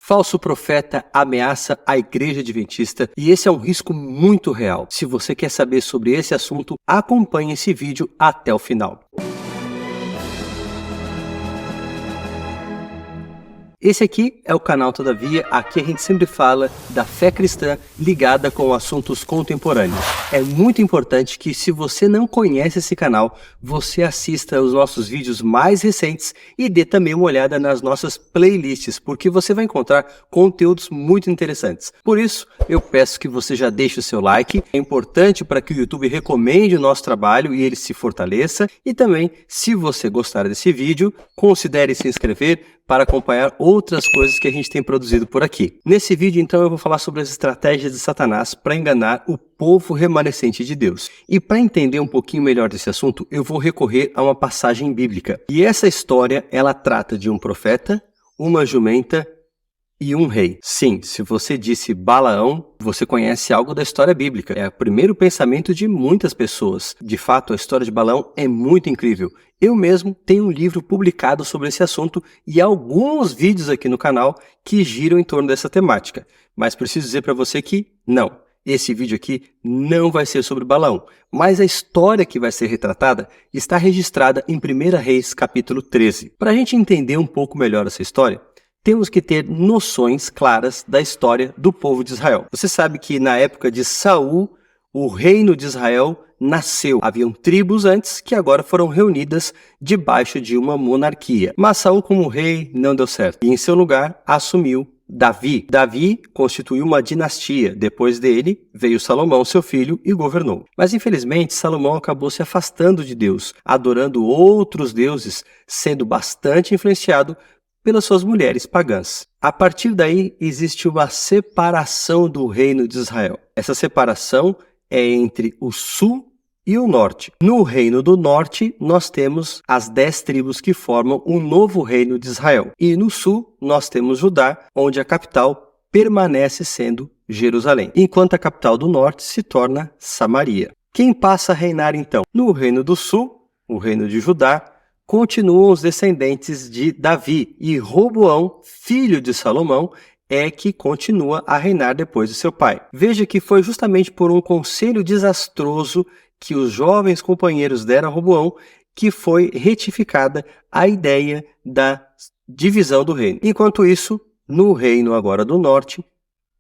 Falso profeta ameaça a Igreja Adventista e esse é um risco muito real. Se você quer saber sobre esse assunto, acompanhe esse vídeo até o final. Esse aqui é o canal Todavia, aqui a gente sempre fala da fé cristã ligada com assuntos contemporâneos. É muito importante que, se você não conhece esse canal, você assista os nossos vídeos mais recentes e dê também uma olhada nas nossas playlists, porque você vai encontrar conteúdos muito interessantes. Por isso, eu peço que você já deixe o seu like, é importante para que o YouTube recomende o nosso trabalho e ele se fortaleça. E também, se você gostar desse vídeo, considere se inscrever para acompanhar outras coisas que a gente tem produzido por aqui. Nesse vídeo, então, eu vou falar sobre as estratégias de Satanás para enganar o povo remanescente de Deus. E para entender um pouquinho melhor desse assunto, eu vou recorrer a uma passagem bíblica. E essa história, ela trata de um profeta, uma jumenta e um rei. Sim, se você disse Balaão, você conhece algo da história bíblica. É o primeiro pensamento de muitas pessoas. De fato, a história de Balaão é muito incrível. Eu mesmo tenho um livro publicado sobre esse assunto e alguns vídeos aqui no canal que giram em torno dessa temática. Mas preciso dizer para você que não. Esse vídeo aqui não vai ser sobre Balaão, mas a história que vai ser retratada está registrada em 1 Reis, capítulo 13. Para a gente entender um pouco melhor essa história, temos que ter noções claras da história do povo de Israel. Você sabe que na época de Saul, o reino de Israel nasceu. Haviam tribos antes que agora foram reunidas debaixo de uma monarquia. Mas Saul, como rei, não deu certo. E em seu lugar assumiu Davi. Davi constituiu uma dinastia. Depois dele veio Salomão, seu filho, e governou. Mas infelizmente Salomão acabou se afastando de Deus, adorando outros deuses, sendo bastante influenciado pelas suas mulheres pagãs. A partir daí, existe uma separação do reino de Israel. Essa separação é entre o sul e o norte. No reino do norte, nós temos as 10 tribos que formam o novo reino de Israel. E no sul, nós temos Judá, onde a capital permanece sendo Jerusalém, enquanto a capital do norte se torna Samaria. Quem passa a reinar então? No reino do sul, o reino de Judá, continuam os descendentes de Davi, e Roboão, filho de Salomão, é que continua a reinar depois de seu pai. Veja que foi justamente por um conselho desastroso que os jovens companheiros deram a Roboão que foi retificada a ideia da divisão do reino. Enquanto isso, no reino agora do norte,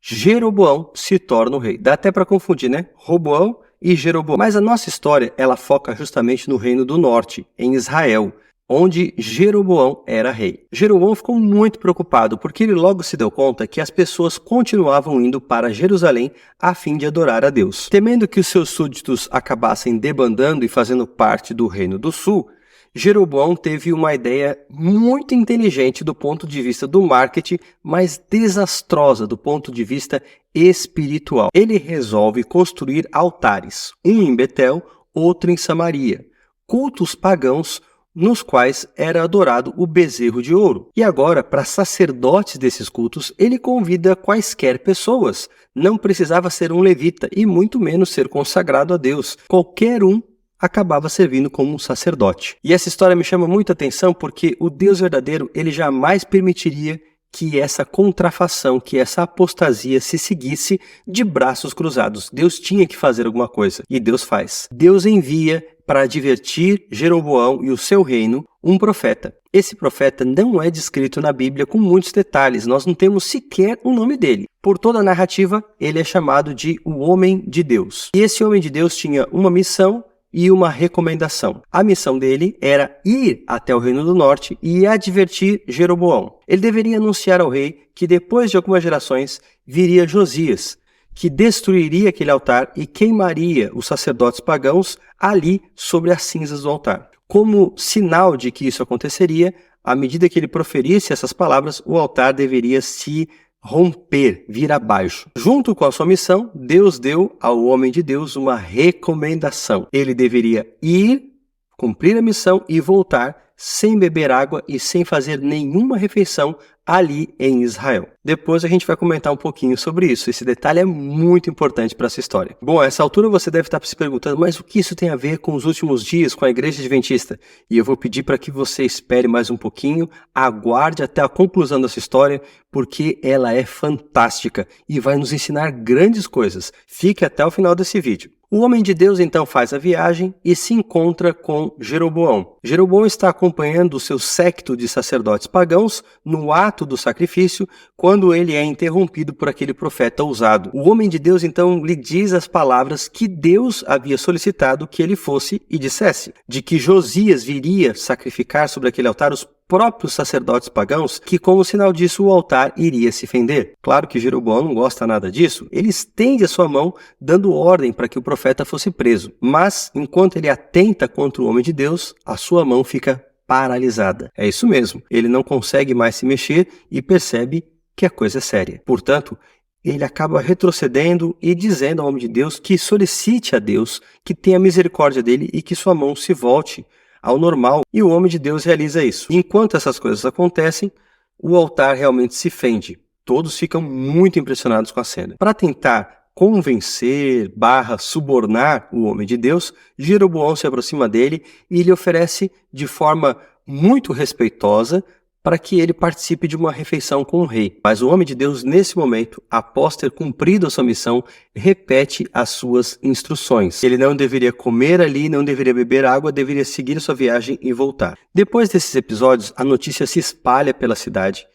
Jeroboão se torna o rei. Dá até para confundir, né? Roboão e Jeroboão. Mas a nossa história, ela foca justamente no reino do norte, em Israel, onde Jeroboão era rei. Jeroboão ficou muito preocupado, porque ele logo se deu conta que as pessoas continuavam indo para Jerusalém a fim de adorar a Deus. Temendo que os seus súditos acabassem debandando e fazendo parte do reino do sul, Jeroboão teve uma ideia muito inteligente do ponto de vista do marketing, mas desastrosa do ponto de vista espiritual. Ele resolve construir altares, um em Betel, outro em Samaria, cultos pagãos nos quais era adorado o bezerro de ouro. E agora, para sacerdotes desses cultos, ele convida quaisquer pessoas. Não precisava ser um levita e muito menos ser consagrado a Deus. Qualquer um acabava servindo como um sacerdote. E essa história me chama muita atenção porque o Deus verdadeiro, ele jamais permitiria que essa contrafação, que essa apostasia se seguisse de braços cruzados. Deus tinha que fazer alguma coisa, e Deus faz. Deus envia para advertir Jeroboão e o seu reino um profeta. Esse profeta não é descrito na Bíblia com muitos detalhes, nós não temos sequer o nome dele. Por toda a narrativa, ele é chamado de o Homem de Deus. E esse Homem de Deus tinha uma missão e uma recomendação. A missão dele era ir até o reino do norte e advertir Jeroboão. Ele deveria anunciar ao rei que depois de algumas gerações viria Josias, que destruiria aquele altar e queimaria os sacerdotes pagãos ali sobre as cinzas do altar. Como sinal de que isso aconteceria, à medida que ele proferisse essas palavras, o altar deveria se romper, vir abaixo. Junto com a sua missão, Deus deu ao homem de Deus uma recomendação. Ele deveria ir, cumprir a missão e voltar sem beber água e sem fazer nenhuma refeição ali em Israel. Depois a gente vai comentar um pouquinho sobre isso. Esse detalhe é muito importante para essa história. Bom, a essa altura você deve estar se perguntando, mas o que isso tem a ver com os últimos dias, com a Igreja Adventista? E eu vou pedir para que você espere mais um pouquinho, aguarde até a conclusão dessa história, porque ela é fantástica e vai nos ensinar grandes coisas. Fique até o final desse vídeo. O homem de Deus então faz a viagem e se encontra com Jeroboão. Jeroboão está acompanhando o seu séquito de sacerdotes pagãos no ato do sacrifício, quando ele é interrompido por aquele profeta ousado. O homem de Deus então lhe diz as palavras que Deus havia solicitado que ele fosse e dissesse, de que Josias viria sacrificar sobre aquele altar os próprios sacerdotes pagãos, que como sinal disso o altar iria se fender. Claro que Jeroboão não gosta nada disso, ele estende a sua mão dando ordem para que o profeta fosse preso, mas enquanto ele atenta contra o homem de Deus, a sua mão fica paralisada. É isso mesmo, ele não consegue mais se mexer e percebe que a coisa é séria. Portanto, ele acaba retrocedendo e dizendo ao homem de Deus que solicite a Deus que tenha misericórdia dele e que sua mão se volte ao normal, e o homem de Deus realiza isso. Enquanto essas coisas acontecem, o altar realmente se fende. Todos ficam muito impressionados com a cena. Para tentar convencer, subornar o homem de Deus, Jeroboão se aproxima dele e lhe oferece de forma muito respeitosa para que ele participe de uma refeição com o rei. Mas o homem de Deus, nesse momento, após ter cumprido a sua missão, repete as suas instruções. Ele não deveria comer ali, não deveria beber água, deveria seguir a sua viagem e voltar. Depois desses episódios, a notícia se espalha pela cidade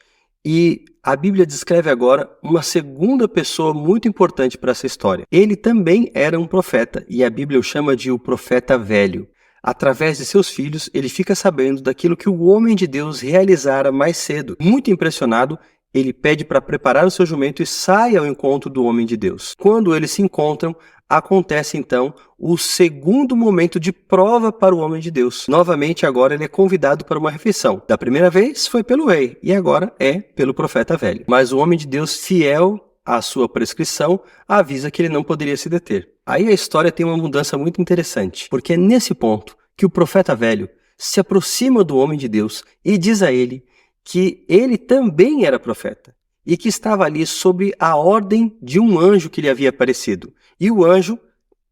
e a Bíblia descreve agora uma segunda pessoa muito importante para essa história. Ele também era um profeta e a Bíblia o chama de o profeta velho. Através de seus filhos, ele fica sabendo daquilo que o homem de Deus realizara mais cedo. Muito impressionado, ele pede para preparar o seu jumento e sai ao encontro do homem de Deus. Quando eles se encontram, acontece então o segundo momento de prova para o homem de Deus. Novamente, agora ele é convidado para uma refeição. Da primeira vez foi pelo rei e agora é pelo profeta velho. Mas o homem de Deus, fiel à sua prescrição, avisa que ele não poderia se deter. Aí a história tem uma mudança muito interessante, porque é nesse ponto que o profeta velho se aproxima do homem de Deus e diz a ele que ele também era profeta e que estava ali sob a ordem de um anjo que lhe havia aparecido. E o anjo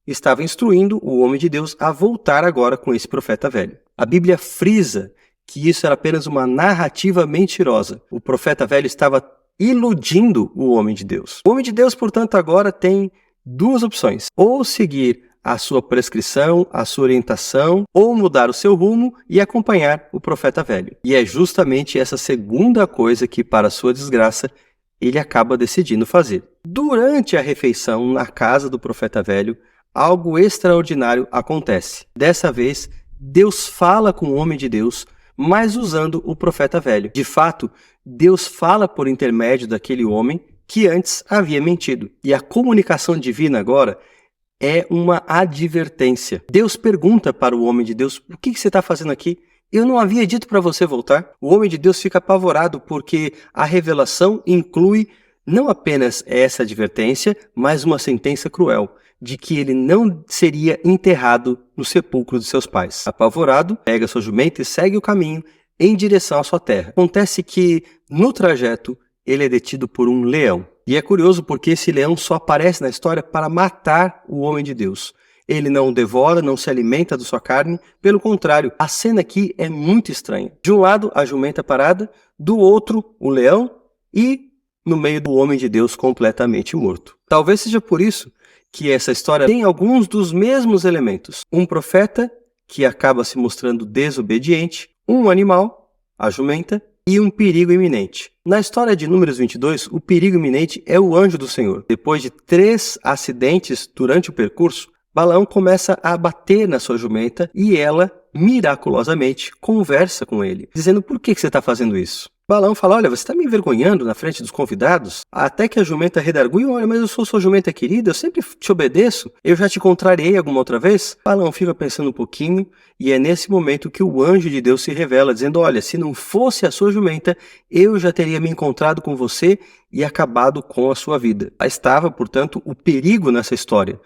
estava instruindo o homem de Deus a voltar agora com esse profeta velho. A Bíblia frisa que isso era apenas uma narrativa mentirosa. O profeta velho estava iludindo o homem de Deus. O homem de Deus, portanto, agora tem duas opções: ou seguir a sua prescrição, a sua orientação, ou mudar o seu rumo e acompanhar o profeta velho. E é justamente essa segunda coisa que, para sua desgraça, ele acaba decidindo fazer. Durante a refeição na casa do profeta velho, algo extraordinário acontece. Dessa vez, Deus fala com o homem de Deus, mas usando o profeta velho. De fato, Deus fala por intermédio daquele homem que antes havia mentido. E a comunicação divina agora é uma advertência. Deus pergunta para o homem de Deus: o que você está fazendo aqui? Eu não havia dito para você voltar? O homem de Deus fica apavorado porque a revelação inclui não apenas essa advertência, mas uma sentença cruel de que ele não seria enterrado no sepulcro de seus pais. Apavorado, pega sua jumenta e segue o caminho em direção à sua terra. Acontece que, no trajeto, ele é detido por um leão. E é curioso porque esse leão só aparece na história para matar o homem de Deus. Ele não o devora, não se alimenta da sua carne. Pelo contrário, a cena aqui é muito estranha. De um lado, a jumenta parada, do outro, o leão e, no meio do homem de Deus, completamente morto. Talvez seja por isso que essa história tem alguns dos mesmos elementos. Um profeta que acaba se mostrando desobediente, um animal, a jumenta, e um perigo iminente. Na história de Números 22, o perigo iminente é o anjo do Senhor. Depois de 3 acidentes durante o percurso, Balaão começa a bater na sua jumenta e ela, miraculosamente, conversa com ele, dizendo: por que você está fazendo isso? Balaão fala: olha, você está me envergonhando na frente dos convidados? Até que a jumenta redarguiu: olha, mas eu sou sua jumenta querida, eu sempre te obedeço, eu já te contrariei alguma outra vez? Balaão fica pensando um pouquinho e é nesse momento que o anjo de Deus se revela, dizendo: olha, se não fosse a sua jumenta, eu já teria me encontrado com você e acabado com a sua vida. Lá estava, portanto, o perigo nessa história.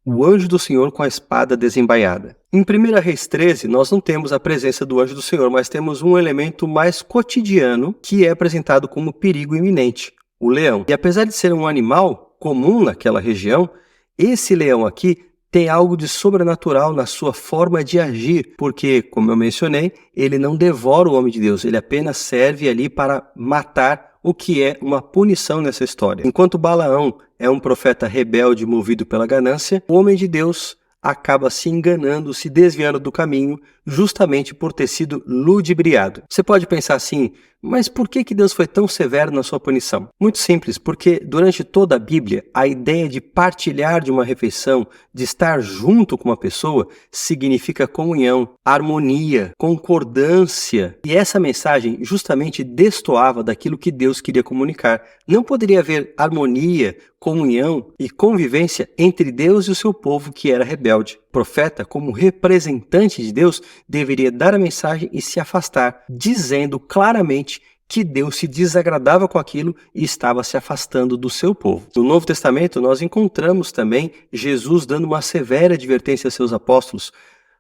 o anjo do Senhor com a espada desembainhada. Em 1 Reis 13, nós não temos a presença do anjo do Senhor, mas temos um elemento mais cotidiano que é apresentado como perigo iminente, o leão. E apesar de ser um animal comum naquela região, esse leão aqui tem algo de sobrenatural na sua forma de agir, porque, como eu mencionei, ele não devora o homem de Deus, ele apenas serve ali para matar, o que é uma punição nessa história. Enquanto Balaão é um profeta rebelde movido pela ganância, o homem de Deus acaba se enganando, se desviando do caminho, justamente por ter sido ludibriado. Você pode pensar assim, mas por que Deus foi tão severo na sua punição? Muito simples, porque durante toda a Bíblia, a ideia de partilhar de uma refeição, de estar junto com uma pessoa, significa comunhão, harmonia, concordância. E essa mensagem justamente destoava daquilo que Deus queria comunicar. Não poderia haver harmonia, comunhão e convivência entre Deus e o seu povo que era rebelde. O profeta, como representante de Deus, deveria dar a mensagem e se afastar, dizendo claramente que Deus se desagradava com aquilo e estava se afastando do seu povo. No Novo Testamento, nós encontramos também Jesus dando uma severa advertência a seus apóstolos,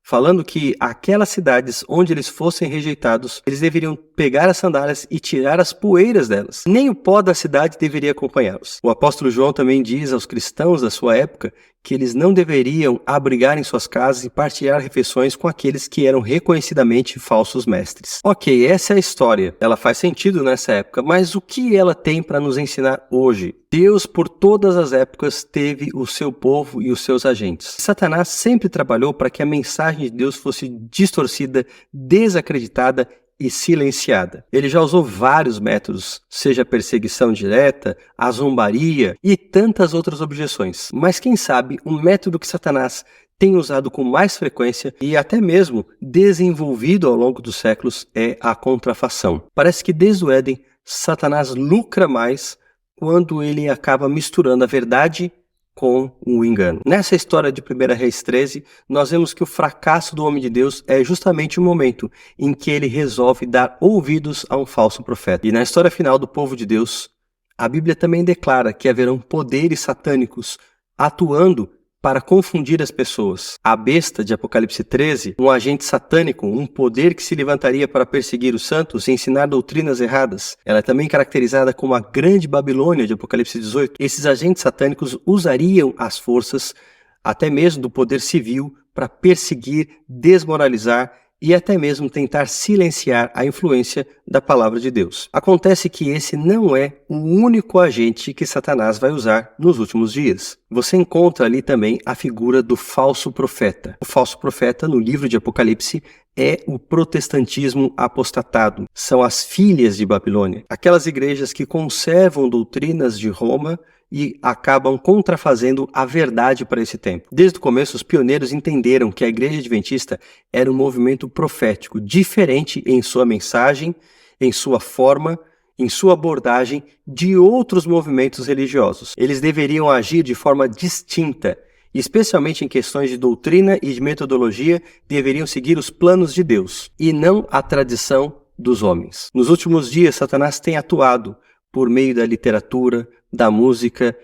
falando que aquelas cidades onde eles fossem rejeitados, eles deveriam pegar as sandálias e tirar as poeiras delas. Nem o pó da cidade deveria acompanhá-los. O apóstolo João também diz aos cristãos da sua época que eles não deveriam abrigar em suas casas e partilhar refeições com aqueles que eram reconhecidamente falsos mestres. Ok, essa é a história. Ela faz sentido nessa época, mas o que ela tem para nos ensinar hoje? Deus, por todas as épocas, teve o seu povo e os seus agentes. Satanás sempre trabalhou para que a mensagem de Deus fosse distorcida, desacreditada e silenciada. Ele já usou vários métodos, seja a perseguição direta, a zombaria e tantas outras objeções. Mas quem sabe um método que Satanás tem usado com mais frequência e até mesmo desenvolvido ao longo dos séculos é a contrafação. Parece que desde o Éden, Satanás lucra mais quando ele acaba misturando a verdade com o engano. Nessa história de 1 Reis 13, nós vemos que o fracasso do homem de Deus é justamente o momento em que ele resolve dar ouvidos a um falso profeta. E na história final do povo de Deus, a Bíblia também declara que haverão poderes satânicos atuando para confundir as pessoas. A besta de Apocalipse 13, um agente satânico, um poder que se levantaria para perseguir os santos e ensinar doutrinas erradas. Ela é também caracterizada como a Grande Babilônia de Apocalipse 18. Esses agentes satânicos usariam as forças, até mesmo do poder civil, para perseguir, desmoralizar e até mesmo tentar silenciar a influência da palavra de Deus. Acontece que esse não é o único agente que Satanás vai usar nos últimos dias. Você encontra ali também a figura do falso profeta. O falso profeta, no livro de Apocalipse, é o protestantismo apostatado. São as filhas de Babilônia. Aquelas igrejas que conservam doutrinas de Roma e acabam contrafazendo a verdade para esse tempo. Desde o começo, os pioneiros entenderam que a Igreja Adventista era um movimento profético, diferente em sua mensagem, em sua forma, em sua abordagem de outros movimentos religiosos. Eles deveriam agir de forma distinta, especialmente em questões de doutrina e de metodologia, deveriam seguir os planos de Deus e não a tradição dos homens. Nos últimos dias, Satanás tem atuado por meio da literatura, da música,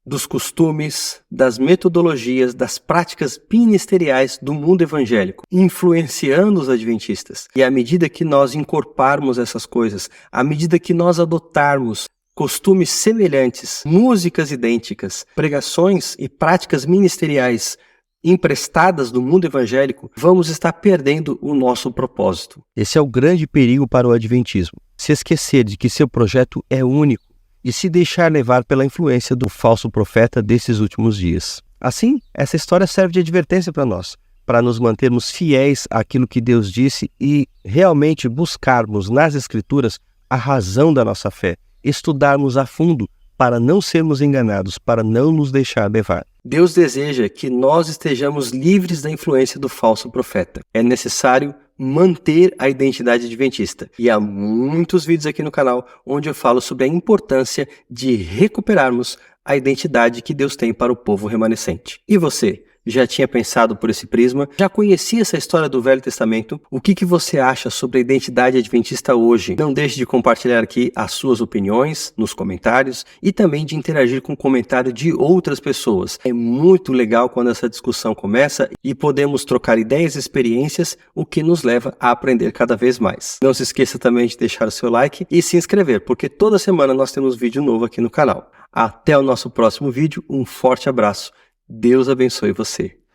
dos costumes, das metodologias, das práticas ministeriais do mundo evangélico, influenciando os adventistas. E à medida que nós incorporarmos essas coisas, à medida que nós adotarmos costumes semelhantes, músicas idênticas, pregações e práticas ministeriais emprestadas do mundo evangélico, vamos estar perdendo o nosso propósito. Esse é o grande perigo para o adventismo. Se esquecer de que seu projeto é único e se deixar levar pela influência do falso profeta desses últimos dias. Assim, essa história serve de advertência para nós, para nos mantermos fiéis àquilo que Deus disse e realmente buscarmos nas Escrituras a razão da nossa fé, estudarmos a fundo para não sermos enganados, para não nos deixar levar. Deus deseja que nós estejamos livres da influência do falso profeta. É necessário manter a identidade adventista. E há muitos vídeos aqui no canal onde eu falo sobre a importância de recuperarmos a identidade que Deus tem para o povo remanescente. E você, já tinha pensado por esse prisma? Já conhecia essa história do Velho Testamento? O que você acha sobre a identidade adventista hoje? Não deixe de compartilhar aqui as suas opiniões nos comentários e também de interagir com o comentário de outras pessoas. É muito legal quando essa discussão começa e podemos trocar ideias e experiências, o que nos leva a aprender cada vez mais. Não se esqueça também de deixar o seu like e se inscrever, porque toda semana nós temos vídeo novo aqui no canal. Até o nosso próximo vídeo, um forte abraço. Deus abençoe você.